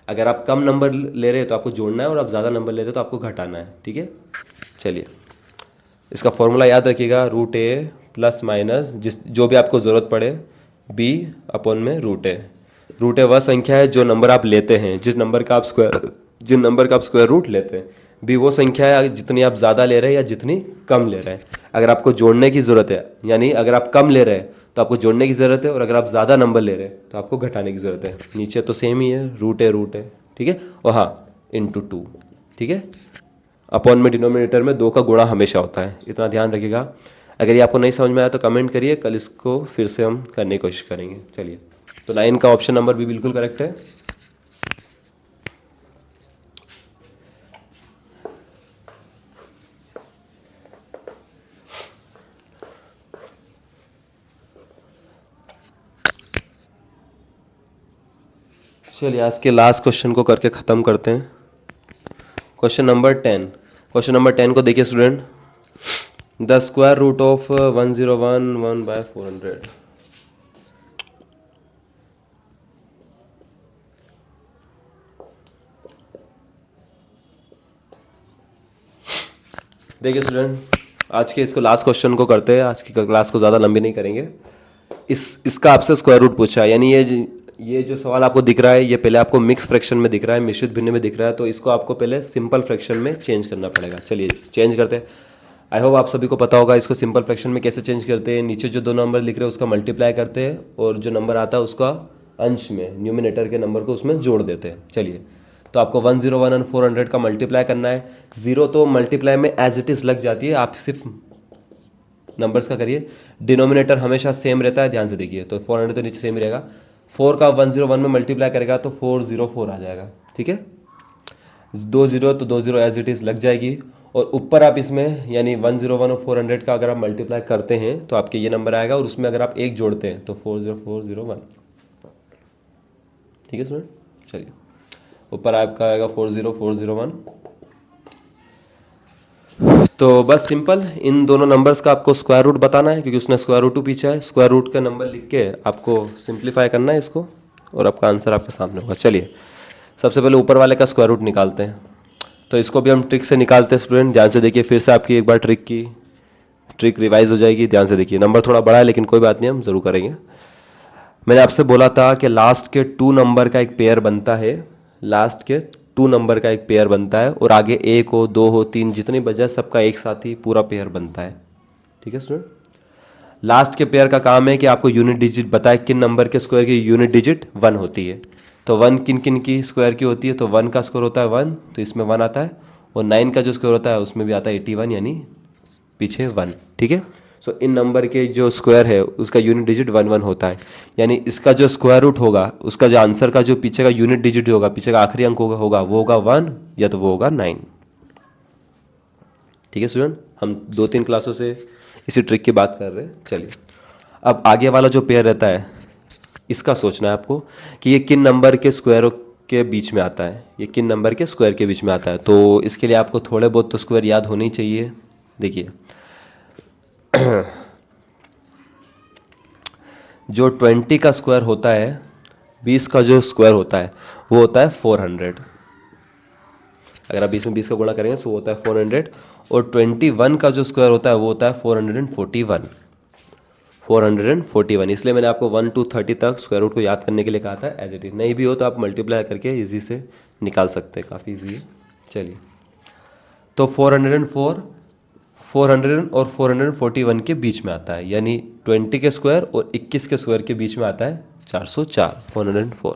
अगर आप कम नंबर ले रहे हैं तो आपको जोड़ना है, और आप ज़्यादा नंबर ले रहे हैं तो आपको घटाना है, ठीक है। चलिए इसका फॉर्मूला याद रखिएगा, √a प्लस माइनस जो भी आपको ज़रूरत पड़े b अपॉन में √a। √a वह संख्या है जो नंबर आप लेते हैं, जिन नंबर का आप स्क्वायर रूट लेते हैं। b वो संख्या है जितनी आप ज़्यादा ले रहे हैं या जितनी कम ले रहे हैं। अगर आपको जोड़ने की ज़रूरत है, यानी अगर आप कम ले रहे हैं तो आपको जोड़ने की ज़रूरत है, और अगर आप ज़्यादा नंबर ले रहे हैं तो आपको घटाने की ज़रूरत है। नीचे तो सेम ही है, √a, ठीक है, और हाँ इंटू 2, ठीक है। अपॉन में डिनोमिनेटर में 2 का गुणा हमेशा होता है, इतना ध्यान रखिएगा। अगर ये आपको नहीं समझ में आया तो कमेंट करिए, कल इसको फिर से हम करने की कोशिश करेंगे। चलिए, तो 9 का ऑप्शन नंबर भी बिल्कुल करेक्ट है। चलिए आज के लास्ट क्वेश्चन को करके ख़त्म करते हैं। क्वेश्चन नंबर 10, क्वेश्चन नंबर 10 को देखिए student, the square root of 1011 1/400। देखिए स्टूडेंट, आज के इसको लास्ट क्वेश्चन को करते हैं, आज की क्लास को ज़्यादा लंबी नहीं करेंगे। इसका आपसे स्क्वायर रूट पूछा है, यानी ये जो सवाल आपको दिख रहा है ये पहले आपको मिक्स फ्रैक्शन में दिख रहा है, मिश्रित भिन्न में दिख रहा है, तो इसको आपको पहले सिंपल फ्रैक्शन में चेंज करना पड़ेगा। चलिए चेंज करते हैं। आई होप आप सभी को पता होगा इसको सिंपल फ्रैक्शन में कैसे चेंज करते हैं। नीचे जो दो नंबर लिख रहे हैं उसका मल्टीप्लाई करते हैं और जो नंबर आता है उसका अंश में न्यूमिनेटर के नंबर को उसमें जोड़ देते हैं। चलिए, तो आपको 101 और 400 का मल्टीप्लाई करना है। जीरो तो मल्टीप्लाई में एज इट इज़ लग जाती है, आप सिर्फ नंबर्स का करिए। डिनोमिनेटर हमेशा सेम रहता है, ध्यान से देखिए। तो 400 तो नीचे सेम ही रहेगा। 4 का 101 में मल्टीप्लाई करेगा तो 404 आ जाएगा, ठीक है। 20 तो 20 एज इट इज़ लग जाएगी। और ऊपर आप इसमें यानी 101 और 400 का अगर आप मल्टीप्लाई करते हैं तो आपके ये नंबर आएगा, और उसमें अगर आप एक जोड़ते हैं तो 40401, ठीक है सुन। चलिए, ऊपर आपका आएगा 40401। तो बस सिंपल इन दोनों नंबर्स का आपको स्क्वायर रूट बताना है, क्योंकि उसने स्क्वायर रूट 2 पीछा है। स्क्वायर रूट का नंबर लिख के आपको सिंप्लीफाई करना है इसको, और आपका आंसर आपके सामने होगा। चलिए, सबसे पहले ऊपर वाले का स्क्वायर रूट निकालते हैं। तो इसको भी हम ट्रिक से निकालते हैं स्टूडेंट, ध्यान से देखिए। फिर से आपकी एक बार ट्रिक रिवाइज हो जाएगी, ध्यान से देखिए। नंबर थोड़ा बड़ा है लेकिन कोई बात नहीं, हम जरूर करेंगे। मैंने आपसे बोला था कि लास्ट के 2 नंबर का एक पेयर बनता है, लास्ट के 2 नंबर का एक पेयर बनता है, और आगे 1 हो 2 हो 3 जितनी बजाय सबका एक साथ ही पूरा पेयर बनता है, ठीक है स्टूडेंट। लास्ट के पेयर का काम है कि आपको यूनिट डिजिट बताए किन नंबर के स्क्वायर की यूनिट डिजिट 1 होती है। तो 1 किन किन की स्क्वायर की होती है, तो 1 का स्क्वायर होता है 1, तो इसमें 1 आता है, और 9 का जो स्क्वायर होता है उसमें भी आता है 81, यानी पीछे 1, ठीक है। सो इन नंबर के जो स्क्वायर है उसका यूनिट डिजिट 1 1 होता है, यानी इसका जो स्क्वायर रूट होगा, उसका जो आंसर का जो पीछे का यूनिट डिजिट होगा, पीछे का आखिरी अंक होगा वो होगा 1 या तो वो होगा 9, ठीक है स्टूडेंट। हम 2-3 क्लासों से इसी ट्रिक की बात कर रहे हैं। चलिए, अब आगे वाला जो पेयर रहता है इसका सोचना है आपको कि ये किन नंबर के स्क्वायर के बीच में आता है, ये किन नंबर के स्क्वायर के बीच में आता है। तो इसके लिए आपको थोड़े बहुत तो स्क्वायर याद होने ही चाहिए। देखिए, जो 20 का स्क्वायर होता है, 20 का जो स्क्वायर होता है वो होता है 400। अगर आप 20 में 20 का गुणा करेंगे तो वो होता है 400, और 21 का जो स्क्वायर होता है वो होता है 441। 441, इसलिए मैंने आपको 1 to 30 तक स्क्वायर रूट को याद करने के लिए कहा था। एज इट इज नहीं भी हो तो आप मल्टीप्लाई करके इजी से निकाल सकते हैं, काफ़ी इजी है। चलिए, तो 404 400 और 441 के बीच में आता है, यानी 20 के स्क्वायर और 21 के स्क्वायर के बीच में आता है 404, 404।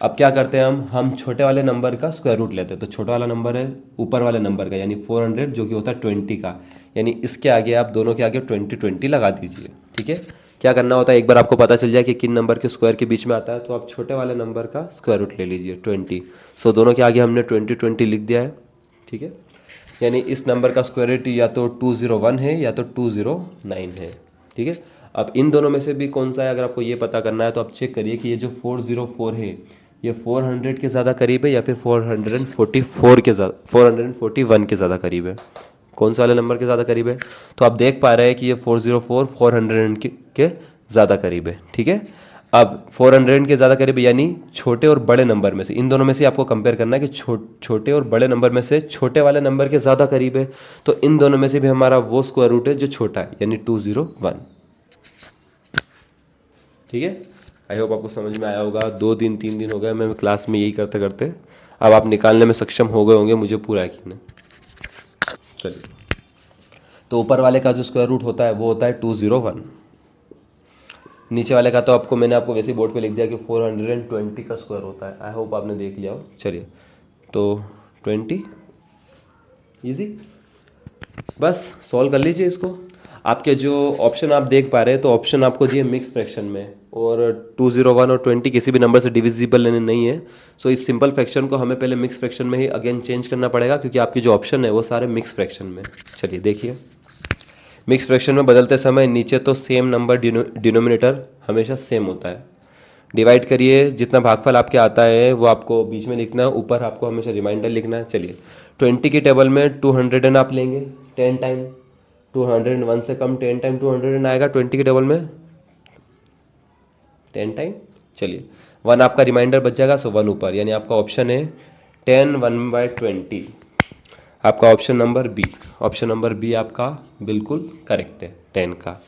अब क्या करते हैं हम छोटे वाले नंबर का स्क्वायर रूट लेते हैं। तो छोटा वाला नंबर है ऊपर वाले नंबर का, यानी 400 जो कि होता है 20 का, यानी इसके आगे आप दोनों के आगे 20 लगा दीजिए, ठीक है। क्या करना होता है, एक बार आपको पता चल जाए कि किन नंबर के स्क्वायर के बीच में आता है, तो आप छोटे वाले नंबर का स्क्वायर रूट ले लीजिए 20। सो दोनों के आगे हमने 20 लिख दिया है, ठीक है। यानी इस नंबर का स्क्वायर रूट या तो 201 है या तो 209 है, ठीक है। अब इन दोनों में से भी कौन सा है, अगर आपको ये पता करना है तो आप चेक करिए कि ये जो 404 है ये 400 के ज़्यादा करीब है या फिर 441 के ज़्यादा करीब है। कौन सा वाले नंबर के ज़्यादा करीब है, तो आप देख पा रहे हैं कि ये 404 400 के ज़्यादा करीब है, ठीक है। अब 400 के ज़्यादा करीब यानी छोटे और बड़े नंबर में से, इन दोनों में से आपको कंपेयर करना है कि छोटे और बड़े नंबर में से छोटे वाले नंबर के ज़्यादा करीब है। तो इन दोनों में से भी हमारा वो स्क्वायर रूट है जो छोटा है, यानी 201, ठीक है। आई होप आपको समझ में आया होगा। 2 दिन 3 दिन हो गए मैं क्लास में यही करते करते, अब आप निकालने में सक्षम हो गए होंगे, मुझे पूरा यकीन है। चलिए, तो ऊपर वाले का जो स्क्वायर रूट होता है वो होता है 201। नीचे वाले का तो मैंने आपको वैसे ही बोर्ड पे लिख दिया कि 420 का स्क्वायर होता है। आई होप आपने देख लिया हो। चलिए, तो 20 इजी, बस सॉल्व कर लीजिए इसको। आपके जो ऑप्शन आप देख पा रहे हैं तो ऑप्शन आपको दिए मिक्स फ्रैक्शन में, और 201 और 20 किसी भी नंबर से डिविजिबल नहीं है। सो इस सिंपल फ्रैक्शन को हमें पहले मिक्स फ्रैक्शन में ही अगेन चेंज करना पड़ेगा, क्योंकि आपकी जो ऑप्शन है वो सारे मिक्स फ्रैक्शन में। चलिए देखिए, मिक्स फ्रैक्शन में बदलते समय नीचे तो सेम नंबर डिनोमिनेटर हमेशा सेम होता है, डिवाइड करिए, जितना भागफल आपके आता है वो आपको बीच में लिखना है, ऊपर आपको हमेशा रिमाइंडर लिखना है। चलिए 20 की टेबल में 200 आप लेंगे 10 टाइम, 201 से कम 10 टाइम 200 आएगा 20 की टेबल में 10 टाइम। चलिए 1 आपका रिमाइंडर बच जाएगा, सो 1 ऊपर, यानी आपका ऑप्शन है 10 1/20, आपका option number B. Option number B आपका बिल्कुल करेक्ट है 10 का।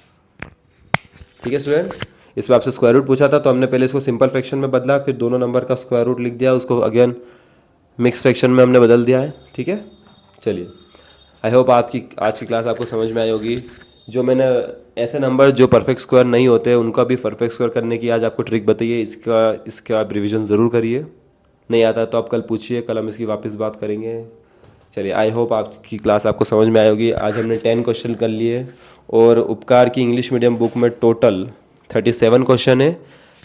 ठीक है स्टूडेंट, इसमें आपसे स्क्वायर रूट पूछा था तो हमने पहले इसको सिंपल फ्रैक्शन में बदला, फिर दोनों नंबर का स्क्वायर रूट लिख दिया, उसको अगेन मिक्स फ्रैक्शन में हमने बदल दिया है। ठीक है, चलिए आई होप आपकी आज की क्लास आपको समझ में आई होगी। जो मैंने ऐसे नंबर जो परफेक्ट स्क्वायर नहीं होते उनका भी परफेक्ट स्क्वायर करने की आज आपको ट्रिक बताइए, इसका आप रिविजन ज़रूर करिए। नहीं आता तो आप कल पूछिए, कल हम इसकी वापस बात करेंगे। चलिए आई होप आपकी क्लास आपको समझ में आई होगी। आज हमने 10 क्वेश्चन कर लिए और उपकार की इंग्लिश मीडियम बुक में टोटल 37 क्वेश्चन है,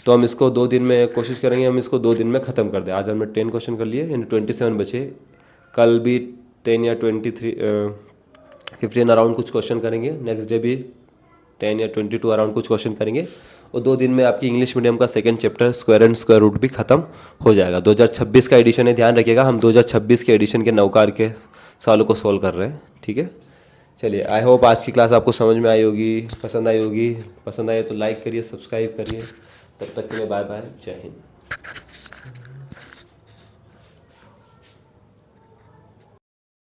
तो हम इसको 2 दिन में कोशिश करेंगे, हम इसको 2 दिन में ख़त्म कर दें। आज हमने 10 क्वेश्चन कर लिए, यानी 27 बचे। कल भी 10 या 15 अराउंड कुछ क्वेश्चन करेंगे, नेक्स्ट डे भी 10 या 22 अराउंड कुछ क्वेश्चन करेंगे, और 2 दिन में आपकी इंग्लिश मीडियम का second chapter square and square root भी खत्म हो जाएगा। 2026 का एडिशन है, ध्यान रखिएगा, हम 2026 के एडिशन के नवकार के सवालों को सोल्व कर रहे हैं। ठीक है, चलिए आई होप आज की क्लास आपको समझ में आई होगी, पसंद आई होगी। पसंद आए तो लाइक करिए, सब्सक्राइब करिए। तब तक के लिए बाय बाय, जय हिंद।